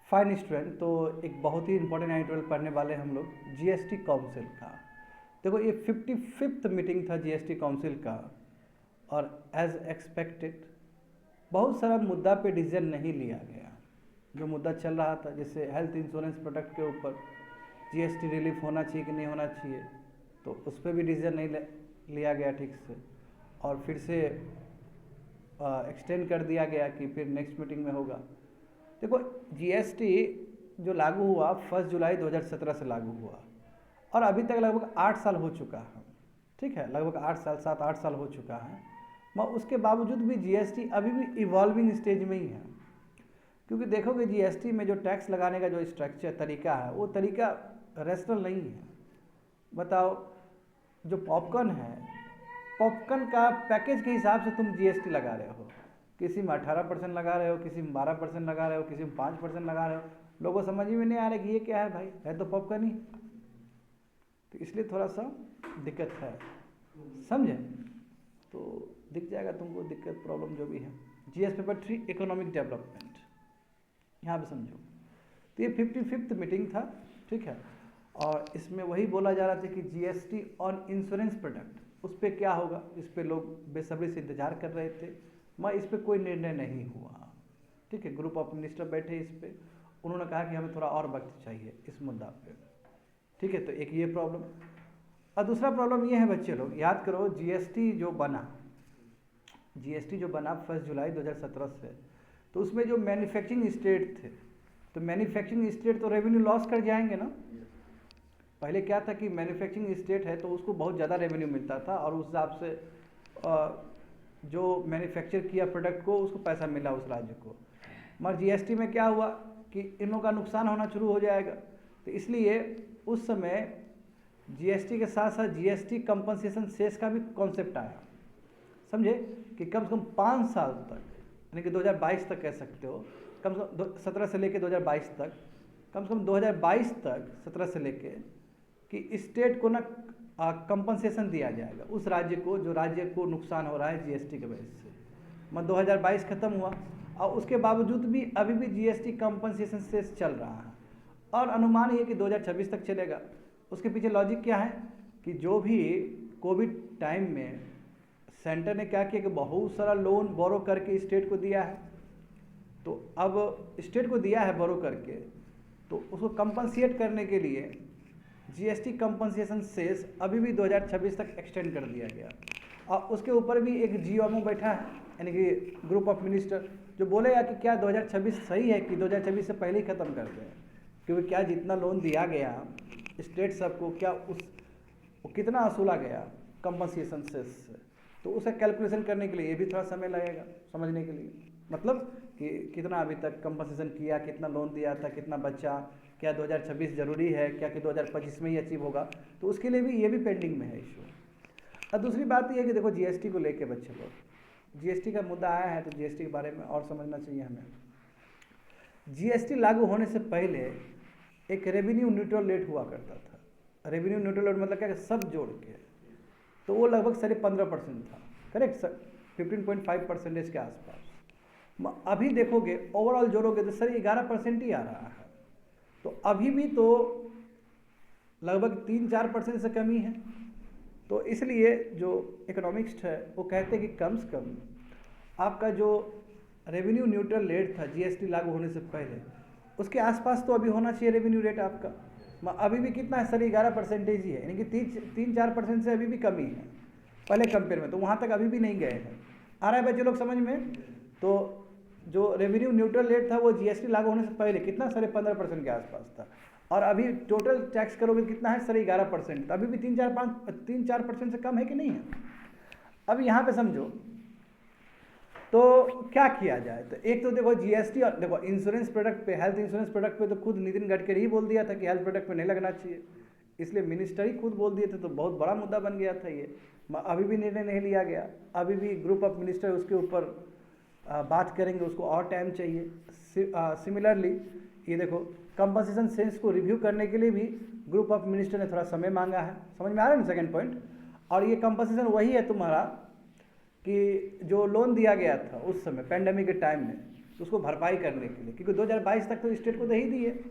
Fine student, तो एक बहुत ही इंपॉर्टेंट एडिटोरियल पढ़ने वाले हम लोग जीएसटी काउंसिल का। देखो ये 55th मीटिंग था जीएसटी काउंसिल का, और एज एक्सपेक्टेड बहुत सारा मुद्दा पे डिसीजन नहीं लिया गया। जो मुद्दा चल रहा था जैसे हेल्थ इंश्योरेंस प्रोडक्ट के ऊपर जीएसटी रिलीफ होना चाहिए कि नहीं होना चाहिए, तो उस पर भी डिसीजन नहीं लिया गया ठीक से, और फिर से एक्सटेंड कर दिया गया कि फिर नेक्स्ट मीटिंग में होगा। देखो जीएसटी जो लागू हुआ 1 जुलाई 2017 से लागू हुआ, और अभी तक लगभग 8 साल हो चुका है। ठीक है, लगभग 8 साल 7-8 साल हो चुका है, मगर उसके बावजूद भी जीएसटी अभी भी इवॉल्विंग स्टेज में ही है। क्योंकि देखोगे जीएसटी में जो टैक्स लगाने का जो स्ट्रक्चर तरीका है वो तरीका रेशनल नहीं है। बताओ, जो पॉपकॉर्न है, पॉपकॉर्न का पैकेज के हिसाब से तुम जीएसटी लगा रहे हो। किसी में 18% लगा रहे हो, किसी में 12% लगा रहे हो, किसी में 5% लगा रहे हो। लोगों को समझ में नहीं आ रहा कि ये क्या है भाई, है तो पॉपकॉर्न ही। तो इसलिए थोड़ा सा दिक्कत है, समझे? तो दिख जाएगा तुमको दिक्कत प्रॉब्लम जो भी है। जीएस पेपर 3 इकोनॉमिक डेवलपमेंट, यहाँ पे समझो। तो ये 55th मीटिंग था, ठीक है, और इसमें वही बोला जा रहा था कि जीएसटी ऑन इंश्योरेंस प्रोडक्ट, उस पर क्या होगा, इस पर लोग बेसब्री से इंतजार कर रहे थे, मगर इस पर कोई निर्णय नहीं हुआ। ठीक है, ग्रुप ऑफ मिनिस्टर बैठे इस पर, उन्होंने कहा कि हमें थोड़ा और वक्त चाहिए इस मुद्दा पे। ठीक है, तो एक ये प्रॉब्लम। और दूसरा प्रॉब्लम ये है बच्चे लोग, याद करो जीएसटी जो बना 1 जुलाई 2017 से, तो उसमें जो मैन्युफैक्चरिंग स्टेट थे, तो मैन्युफैक्चरिंग स्टेट तो रेवेन्यू लॉस कर जाएंगे ना। पहले क्या था कि मैन्युफैक्चरिंग स्टेट है तो उसको बहुत ज़्यादा रेवेन्यू मिलता था, और उस हिसाब से जो मैन्युफैक्चर किया प्रोडक्ट को उसको पैसा मिला उस राज्य को। मगर जीएसटी में क्या हुआ कि इन लोगों का नुकसान होना शुरू हो जाएगा, तो इसलिए उस समय जीएसटी के साथ साथ जीएसटी कंपनसेशन सेस का भी कॉन्सेप्ट आया। समझे कि कम से कम 5 साल तक, यानी कि 2022 तक कह सकते हो, कम से कम 17 से लेके 2022 तक, कम से कम 2022 तक 17 से लेके कि स्टेट को ना कंपनसेशन दिया जाएगा उस राज्य को जो राज्य को नुकसान हो रहा है जीएसटी के वजह से। मतलब 2022 खत्म हुआ, और उसके बावजूद भी अभी भी जीएसटी कंपनसेशन सेस चल रहा है, और अनुमान ये कि 2026 तक चलेगा। उसके पीछे लॉजिक क्या है कि जो भी कोविड टाइम में सेंटर ने क्या किया कि बहुत सारा लोन बोरो करके स्टेट को दिया है, तो अब स्टेट को दिया है बोरो करके, तो उसको कंपनसेट करने के लिए जीएसटी कंपनसेशन सेस अभी भी 2026 तक एक्सटेंड कर दिया गया। और उसके ऊपर भी एक जीओएमओ बैठा है, यानी कि ग्रुप ऑफ मिनिस्टर, जो बोलेगा कि क्या 2026 सही है कि 2026 से पहले ही ख़त्म कर दें, क्योंकि क्या जितना लोन दिया गया स्टेट सबको, क्या वो कितना वसूला गया कंपनसेशन सेस से, तो उसे कैलकुलेशन करने के लिए ये भी थोड़ा समय लगेगा समझने के लिए। मतलब कि कितना अभी तक कंपनसेशन किया, कितना लोन दिया था, कितना बचा, क्या 2026 जरूरी है, क्या कि 2025 में ही अचीव होगा, तो उसके लिए भी ये भी पेंडिंग में है इशू। और दूसरी बात ये है कि देखो जीएसटी को लेके बच्चे लोग, जीएसटी का मुद्दा आया है तो जीएसटी के बारे में और समझना चाहिए हमें। जीएसटी लागू होने से पहले एक रेवेन्यू न्यूट्रल रेट हुआ करता था। रेवेन्यू न्यूट्रल रेट मतलब क्या कि सब जोड़ के, तो वो लगभग 15.5% था, करेक्ट सर, 15.5% के आसपास। अभी देखोगे ओवरऑल जोड़ोगे तो सर 11% ही आ रहा है, तो अभी भी तो लगभग 3-4% से कमी है। तो इसलिए जो इकोनॉमिक्स है वो कहते हैं कि कम से कम आपका जो रेवेन्यू न्यूट्रल रेट था जीएसटी लागू होने से पहले, उसके आसपास तो अभी होना चाहिए रेवेन्यू रेट आपका। अभी भी कितना है सर, 11% ही है, यानी कि 3-4% से अभी भी कमी है पहले कंपेयर में, तो वहाँ तक अभी भी नहीं गए हैं। आ रहा है बच्चे लोग समझ में? तो जो रेवेन्यू न्यूट्रल रेट था वो जीएसटी लागू होने से पहले कितना, 15.5% के आसपास था, और अभी टोटल टैक्स करोगे कितना है सर, 11%, तो अभी भी 3-4% से कम है कि नहीं है? अब यहाँ पे समझो तो क्या किया जाए। तो एक तो देखो जीएसटी, और देखो इंश्योरेंस प्रोडक्ट पे, हेल्थ इंश्योरेंस प्रोडक्ट पे तो खुद नितिन गडकरी ही बोल दिया था कि हेल्थ प्रोडक्ट पे नहीं लगना चाहिए, इसलिए मिनिस्टर ही खुद बोल दिए थे, तो बहुत बड़ा मुद्दा बन गया था ये। अभी भी निर्णय नहीं लिया गया, अभी भी ग्रुप ऑफ मिनिस्टर उसके ऊपर बात करेंगे, उसको और टाइम चाहिए। सिमिलरली ये देखो कंपनसेशन सेस को रिव्यू करने के लिए भी ग्रुप ऑफ मिनिस्टर ने थोड़ा समय मांगा है, समझ में आ रहा है ना सेकेंड पॉइंट। और ये कंपनसेशन वही है तुम्हारा कि जो लोन दिया गया था उस समय पैंडेमिक के टाइम में, तो उसको भरपाई करने के लिए, क्योंकि 2022 तक तो स्टेट को दे ही दिए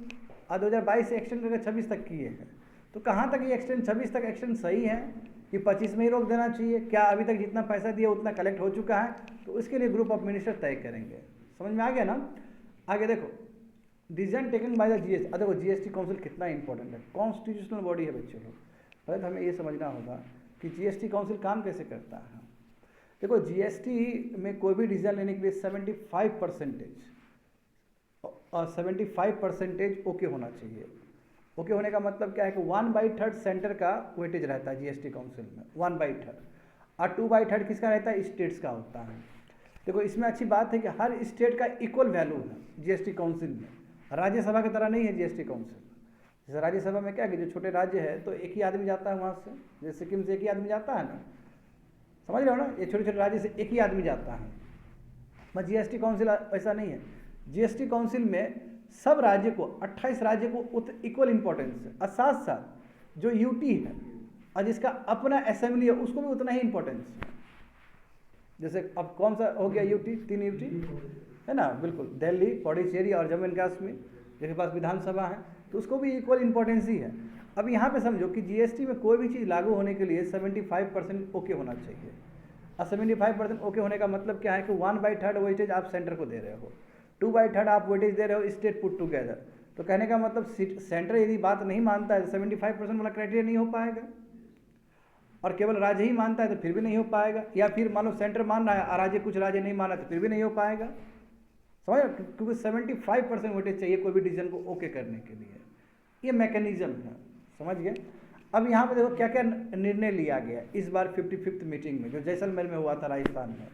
और 2022 से एक्सटेंड करके 26 तक किए हैं। तो कहाँ तक ये एक्सटेंड 26 तक एक्सटेंड सही है कि 25 में ही रोक देना चाहिए? क्या अभी तक जितना पैसा दिया उतना कलेक्ट हो चुका है? तो उसके लिए ग्रुप ऑफ मिनिस्टर तय करेंगे। समझ में आ गया ना? आगे देखो, decision taken by the GST. देखो जीएसटी काउंसिल कितना इंपॉर्टेंट है, कॉन्स्टिट्यूशनल बॉडी है बच्चों लोग। पहले तो हमें ये समझना होगा कि जीएसटी काउंसिल काम कैसे करता है। देखो जीएसटी में कोई भी डिसीजन लेने के लिए 75% ओके होना चाहिए। ओके होने का मतलब क्या है कि 1/3 सेंटर का वेटेज रहता है जीएसटी काउंसिल में, 1/3, और 2/3 किसका रहता है? स्टेट्स का होता है। देखो इसमें अच्छी बात है कि हर स्टेट का इक्वल वैल्यू है जीएसटी काउंसिल में, राज्यसभा की तरह नहीं है जीएसटी काउंसिल। जैसे राज्यसभा में क्या है कि जो छोटे राज्य है तो एक ही आदमी जाता है वहाँ से, जैसे सिक्किम से एक ही आदमी जाता है ना, समझ रहे हो ना, ये छोटे छोटे राज्य से एक ही आदमी जाता है। बस जीएसटी काउंसिल ऐसा नहीं है। जीएसटी काउंसिल में सब राज्य को, 28 राज्य को इक्वल इंपॉर्टेंस है, और साथ साथ जो यूटी है और जिसका अपना असेंबली है उसको भी उतना ही इंपॉर्टेंस है। जैसे अब कौन सा हो गया यूटी? 3 यूटी है ना, बिल्कुल, दिल्ली, पुडुचेरी और जम्मू एंड कश्मीर, जिसके पास विधानसभा है, तो उसको भी इक्वल इंपॉर्टेंस ही है। अब यहाँ पे समझो कि जीएसटी में कोई भी चीज़ लागू होने के लिए 75% ओके होना चाहिए। और 75% ओके होने का मतलब क्या है कि 1/3 वेटेज आप सेंटर को दे रहे हो, 2/3 आप वेटेज दे रहे हो स्टेट पुट टुगेदर। तो कहने का मतलब सेंटर यदि बात नहीं मानता है तो 75% वाला क्राइटेरिया नहीं हो पाएगा, और केवल राज्य ही मानता है तो फिर भी नहीं हो पाएगा, या फिर मान लो सेंटर मान रहा है और राज्य कुछ राज्य नहीं माना तो फिर भी नहीं हो पाएगा। समझ, क्योंकि 75% वेटेज चाहिए कोई भी डिसीजन को ओके करने के लिए। ये मैकेनिज्म है, समझ गए? अब यहाँ पे देखो क्या क्या निर्णय लिया गया इस बार 55th मीटिंग में, जो जैसलमेर में हुआ था राजस्थान में।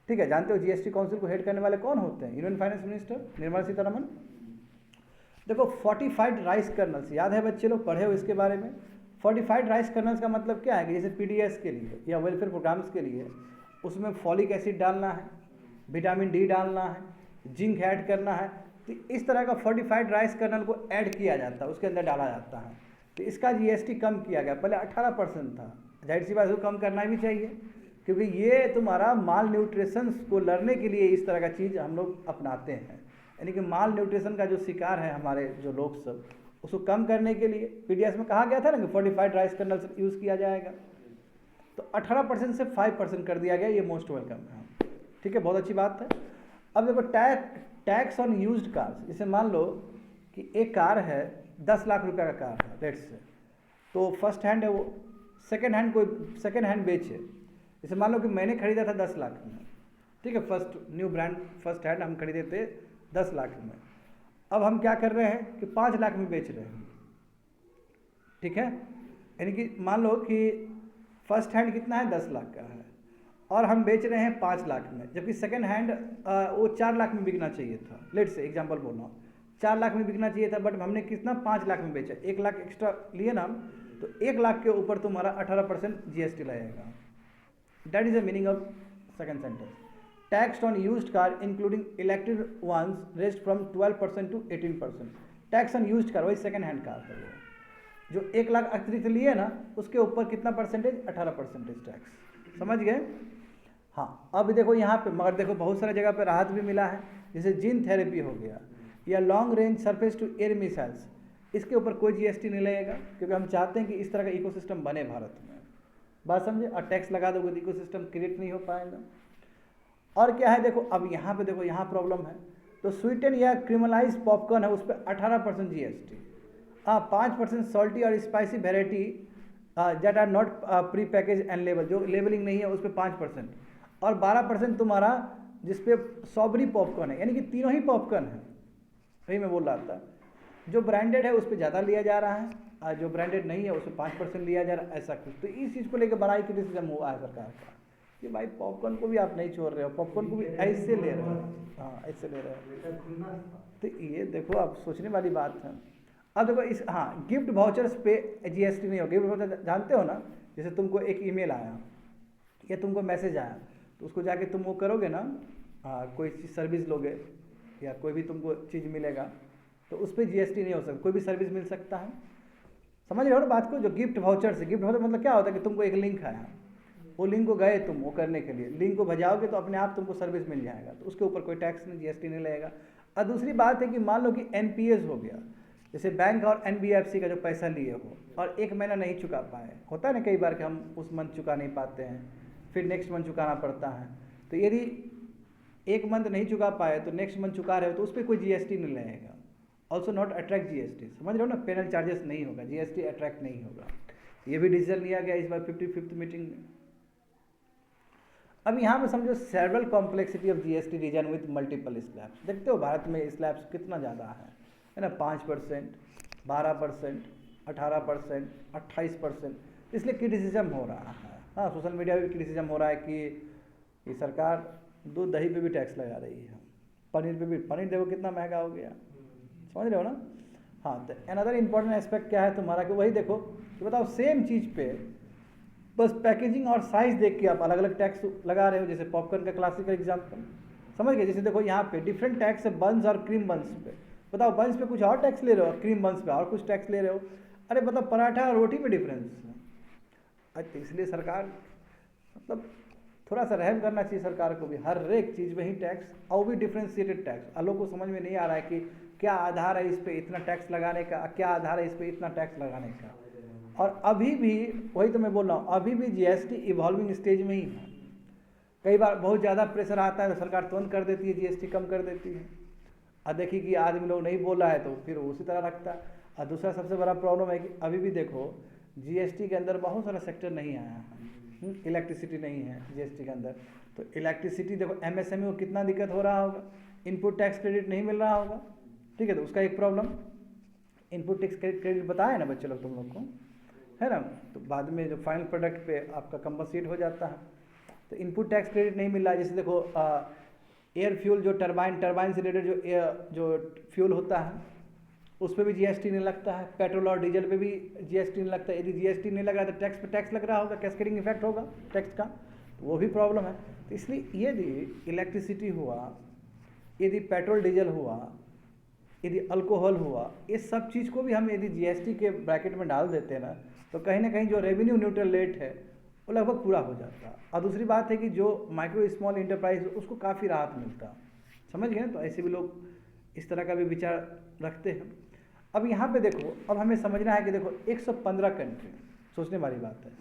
ठीक है, जानते हो जीएसटी काउंसिल को हेड करने वाले कौन होते हैं? Union finance minister Nirmala Sitharaman. देखो फोर्टिफाइड राइस कर्नल्स, याद है बच्चे लोग, पढ़े हो इसके बारे में? फोर्टिफाइड राइस कर्नल्स का मतलब क्या है कि जैसे पीडीएस के लिए या वेलफेयर प्रोग्राम्स के लिए उसमें फॉलिक एसिड डालना है, विटामिन डी डालना है, जिंक ऐड करना है, तो इस तरह का फोर्टिफाइड राइस कर्नल को ऐड किया जाता है, उसके अंदर डाला जाता है। तो इसका जीएसटी कम किया गया, पहले 18% था, जाहिर सी बात है कम करना भी चाहिए, क्योंकि ये तुम्हारा माल न्यूट्रिशन को लड़ने के लिए इस तरह का चीज़ हम लोग अपनाते हैं। यानी कि माल न्यूट्रिशन का जो शिकार है हमारे जो लोग सब, उसको कम करने के लिए पीडीएस में कहा गया था ना कि फोर्टिफाइड राइस कर्नल यूज़ किया जाएगा, तो 18% से 5% कर दिया गया। ये मोस्ट वेलकम है, ठीक है, बहुत अच्छी बात है। अब देखो टैक्स ऑन यूज्ड कार्स, जैसे मान लो कि एक कार है 10 लाख रुपए का कार है लेट्स से, तो फर्स्ट हैंड है वो, सेकंड हैंड बेचे, जैसे मान लो कि मैंने खरीदा था 10 लाख में, ठीक है, first new brand first hand हम खरीदे थे 10 लाख में, अब हम क्या कर रहे हैं कि 5 लाख में बेच रहे हैं, ठीक है, यानी कि मान लो कि फर्स्ट हैंड कितना है 10 लाख का है और हम बेच रहे हैं 5 लाख में, जबकि सेकंड हैंड वो 4 लाख में बिकना चाहिए था, लेट से एग्जांपल बोल रहा हूँ, 4 लाख में बिकना चाहिए था, बट हमने कितना 5 लाख में बेचा, 1 लाख एक्स्ट्रा लिए ना, तो 1 लाख के ऊपर तुम्हारा 18% जीएसटी लगेगा। That is the meaning of second sentence. Tax on used car including electric ones rest from 12% to 18%। Tax on used car वही सेकंड हैंड कार है, जो 1 लाख अतिरिक्त लिए ना उसके ऊपर कितना परसेंटेज? 18% टैक्स। समझ गए? हाँ, अब देखो यहाँ पे, मगर देखो बहुत सारे जगह पे राहत भी मिला है, जैसे जीन थेरेपी हो गया या long range surface to air missiles, इसके ऊपर कोई जीएसटी नहीं लगेगा, क्योंकि हम चाहते हैं कि इस तरह का इकोसिस्टम बने भारत में। बात समझे? और टैक्स लगा दोगे तो इकोसिस्टम क्रिएट नहीं हो पाएगा। और क्या है देखो, अब यहाँ पे देखो, यहाँ प्रॉब्लम है, तो स्वीटन या क्रिमिनलाइज पॉपकॉर्न है उस पर 18% जीएसटी। हाँ, 5% सॉल्टी और spicy variety that are not pre package and label, जो लेबलिंग नहीं है उस पर 5%, और 12% तुम्हारा जिसपे सॉबरी पॉपकॉर्न है, यानी कि तीनों ही पॉपकॉर्न है, वही मैं बोल रहा था। जो ब्रांडेड है उस पर ज़्यादा लिया जा रहा है और जो ब्रांडेड नहीं है उस पर 5% लिया जा रहा है, ऐसा कुछ। तो इस चीज़ को लेकर बड़ा ही क्रिटिसिज्म हुआ है सरकार का कि भाई पॉपकॉर्न को भी आप नहीं छोड़ रहे हो, पॉपकॉर्न को भी ऐसे ले रहे हो, हाँ ऐसे ले रहे हो। तो ये देखो अब सोचने वाली बात है। अब देखो इस, हाँ, गिफ्ट वाउचर्स पे जीएसटी नहीं हो। गिफ्ट वाउचर जानते हो ना, जैसे तुमको एक ईमेल आया या तुमको मैसेज आया, तो उसको जाके तुम वो करोगे ना, कोई सर्विस लोगे या कोई भी तुमको चीज़ मिलेगा, तो उस पर जीएसटी नहीं हो सकता, कोई भी सर्विस मिल सकता है। समझ रहे हो ना बात को? जो गिफ्ट वाउचर से, गिफ्ट वाउचर मतलब क्या होता है कि तुमको एक लिंक आया, वो लिंक को गए तुम वो करने के लिए, लिंक को भजाओगे तो अपने आप तुमको सर्विस मिल जाएगा, तो उसके ऊपर कोई टैक्स नहीं, जीएसटी नहीं लगेगा। और दूसरी बात है कि मान लो कि एनपीएस हो गया, जैसे बैंक और एनबीएफसी का जो पैसा लिए हो और 1 महीना नहीं चुका पाए, होता है ना कई बार कि हम उस मंथ चुका नहीं पाते हैं, फिर नेक्स्ट मंथ चुकाना पड़ता है। तो यदि 1 मंथ नहीं चुका पाए तो नेक्स्ट मंथ चुका रहे हो तो उस पर कोई जीएसटी नहीं लगेगा। ऑल्सो नॉट अट्रैक्ट जीएसटी, समझ रहे हो ना, पेनल चार्जेस नहीं होगा, जीएसटी अट्रैक्ट नहीं होगा। ये भी डिसीजन लिया गया इस बार 55th मीटिंग में। अब यहाँ पे समझो several complexity of GST reason with multiple slabs. देखते हो भारत में स्लैब्स कितना ज़्यादा है ना, 5%, 12%, 18%, 28%, इसलिए क्रिटिसिज्म हो रहा है। हाँ, सोशल मीडिया पे भी क्रिटिसिज्म हो रहा है कि ये सरकार दूध दही पे भी टैक्स लगा रही है, पनीर पे भी, पनीर देखो कितना महंगा हो गया, समझ रहे हो ना। हाँ, तो अनदर इम्पॉर्टेंट एस्पेक्ट क्या है तुम्हारा कि वही देखो कि बताओ सेम चीज़ पे बस पैकेजिंग और साइज़ देख के आप अलग अलग टैक्स लगा रहे हो। जैसे पॉपकॉर्न का क्लासिकल एग्जाम्पल समझ गए, जैसे देखो यहाँ पे डिफरेंट टैक्स है बंस और क्रीम बंस पे। बताओ बंस पे कुछ और टैक्स ले रहे हो, क्रीम बंस पे और कुछ टैक्स ले रहे हो। अरे बताओ पराठा और रोटी में डिफरेंस है। अच्छा, इसलिए सरकार मतलब थोड़ा सा रहम करना चाहिए सरकार को भी, हर एक चीज़ में ही टैक्स और भी डिफ्रेंशिएटेड टैक्स। लोगों को समझ में नहीं आ रहा है कि क्या आधार है इस पर इतना टैक्स लगाने का, क्या आधार है इस पर इतना टैक्स लगाने का। और अभी भी वही तो मैं बोल रहा हूँ, अभी भी जीएसटी इवॉल्विंग स्टेज में ही है। कई बार बहुत ज़्यादा प्रेशर आता है तो सरकार तुरंत कर देती है, जीएसटी कम कर देती है। और देखिए कि आदमी लोग नहीं बोला है तो फिर उसी तरह रखता है। और दूसरा सबसे बड़ा प्रॉब्लम है कि अभी भी देखो जीएसटी के अंदर बहुत सारा सेक्टर नहीं आया है। इलेक्ट्रिसिटी नहीं है जीएसटी के अंदर, तो इलेक्ट्रिसिटी देखो एमएसएमई को कितना दिक्कत हो रहा होगा, इनपुट टैक्स क्रेडिट नहीं मिल रहा होगा, ठीक है, तो उसका एक प्रॉब्लम। इनपुट टैक्स क्रेडिट बताया ना बच्चे लोग तुम लोग को, है ना, तो बाद में जो फाइनल प्रोडक्ट पे आपका कंपनसेट हो जाता है। तो इनपुट टैक्स क्रेडिट नहीं मिल रहा है। जैसे देखो एयर फ्यूल जो टरबाइन से रिलेटेड जो फ्यूल होता है उस पर भी जीएसटी नहीं लगता है, पेट्रोल और डीजल पे भी जीएसटी नहीं लगता है। यदि जीएसटी नहीं लग रहा है तो टैक्स पे टैक्स लग रहा होगा, कैस्केडिंग इफेक्ट होगा टैक्स का, तो वो भी प्रॉब्लम है। तो इसलिए यदि इलेक्ट्रिसिटी हुआ, यदि पेट्रोल डीजल हुआ, यदि अल्कोहल हुआ, इस सब चीज़ को भी हम यदि जीएसटी के ब्रैकेट में डाल देते हैं ना, तो कहीं ना कहीं जो रेवेन्यू न्यूट्रल रेट है वो लगभग पूरा हो जाता है। और दूसरी बात है कि जो माइक्रो स्मॉल इंटरप्राइज उसको काफ़ी राहत मिलता, समझ गए ना। तो ऐसे भी लोग इस तरह का भी विचार रखते हैं। अब यहाँ पे देखो, अब हमें समझना है कि देखो 115 कंट्री, सोचने वाली बात है,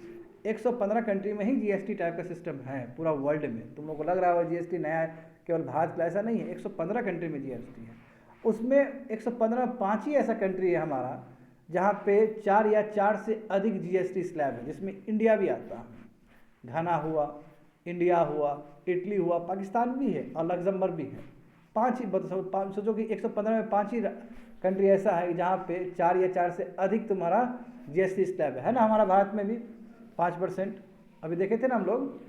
115 कंट्री में ही जीएसटी टाइप का सिस्टम है पूरा वर्ल्ड में। तुम लोग को लग रहा है जीएसटी नया है केवल भारत का, ऐसा नहीं है। 115 कंट्री में जीएसटी है, उसमें 115 5 ही ऐसा कंट्री है हमारा जहाँ पे 4 या 4 से अधिक जीएसटी स्लैब है, जिसमें इंडिया भी आता है। घाना हुआ, इंडिया हुआ, इटली हुआ, पाकिस्तान भी है और लग्जमबर्ग भी है। 5 ही सोचो कि 115 में 5 ही कंट्री ऐसा है जहाँ पे 4 या 4 से अधिक तुम्हारा जीएसटी स्लैब है ना। हमारा भारत में भी 5%, अभी देखे थे ना हम लोग,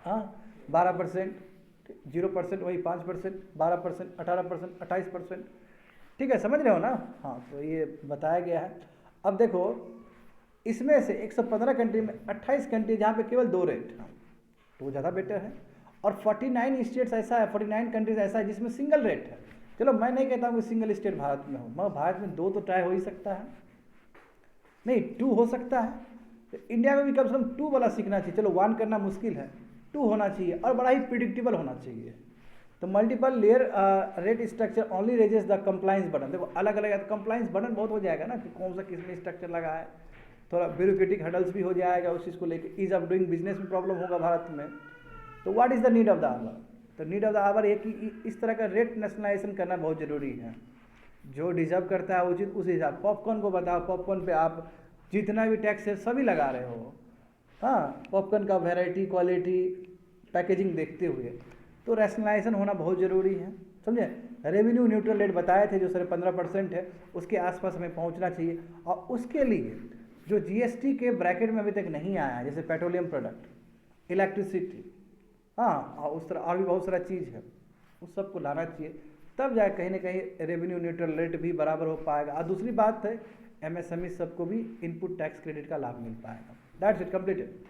हाँ 12%, 0%, वही 5%, 12%, 18%, 28%, ठीक है, समझ रहे हो ना। हाँ, तो ये बताया गया है। अब देखो इसमें से 115 कंट्री में 28 कंट्री जहाँ पे केवल 2 रेट हैं, तो वो ज़्यादा बेटर है। और 49 स्टेट्स ऐसा है, 49 कंट्रीज ऐसा है जिसमें सिंगल रेट है। चलो मैं नहीं कहता हूँ कि सिंगल स्टेट भारत में हो, मगर भारत में 2 तो ट्राई हो ही सकता है, नहीं 2 हो सकता है। तो इंडिया में भी कम से कम 2 वाला सीखना चाहिए। चलो 1 करना मुश्किल है, 2 होना चाहिए और बड़ा ही प्रिडिक्टेबल होना चाहिए। तो multiple layer rate structure only raises the compliance button. देखो अलग अलग है तो कंप्लाइंस बटन बहुत हो जाएगा ना कि कौन सा किसमें स्ट्रक्चर लगा है, थोड़ा ब्यूरोक्रेटिक हडल्स भी हो जाएगा उस चीज़ को लेकर। ईज ऑफ डूइंग बिजनेस में प्रॉब्लम होगा भारत में। तो what is the need of the hour? तो नीड ऑफ द आवर ये कि इस तरह का रेट नेशनलाइजेशन करना बहुत ज़रूरी है। जो डिजर्व करता है उचित उस हिसाब। पॉपकॉर्न को बताओ, पॉपकॉर्न पे आप जितना भी टैक्स है सभी लगा रहे हो, हाँ, पॉपकॉर्न का वैरायटी, क्वालिटी, पैकेजिंग देखते हुए, तो रैशनलाइजेशन होना बहुत ज़रूरी है, समझे। रेवेन्यू न्यूट्रल रेट बताए थे जो 15% है, उसके आसपास हमें पहुंचना चाहिए। और उसके लिए जो जीएसटी के ब्रैकेट में अभी तक नहीं आया है, जैसे पेट्रोलियम प्रोडक्ट, इलेक्ट्रिसिटी, हाँ, और उस तरह और भी बहुत सारा चीज़ है, उस सबको लाना चाहिए, तब जाए कहीं ना कहीं रेवेन्यू न्यूट्रल रेट भी बराबर हो पाएगा। और दूसरी बात है एमएसएमई सबको भी इनपुट टैक्स क्रेडिट का लाभ मिल पाएगा। That's it, completed.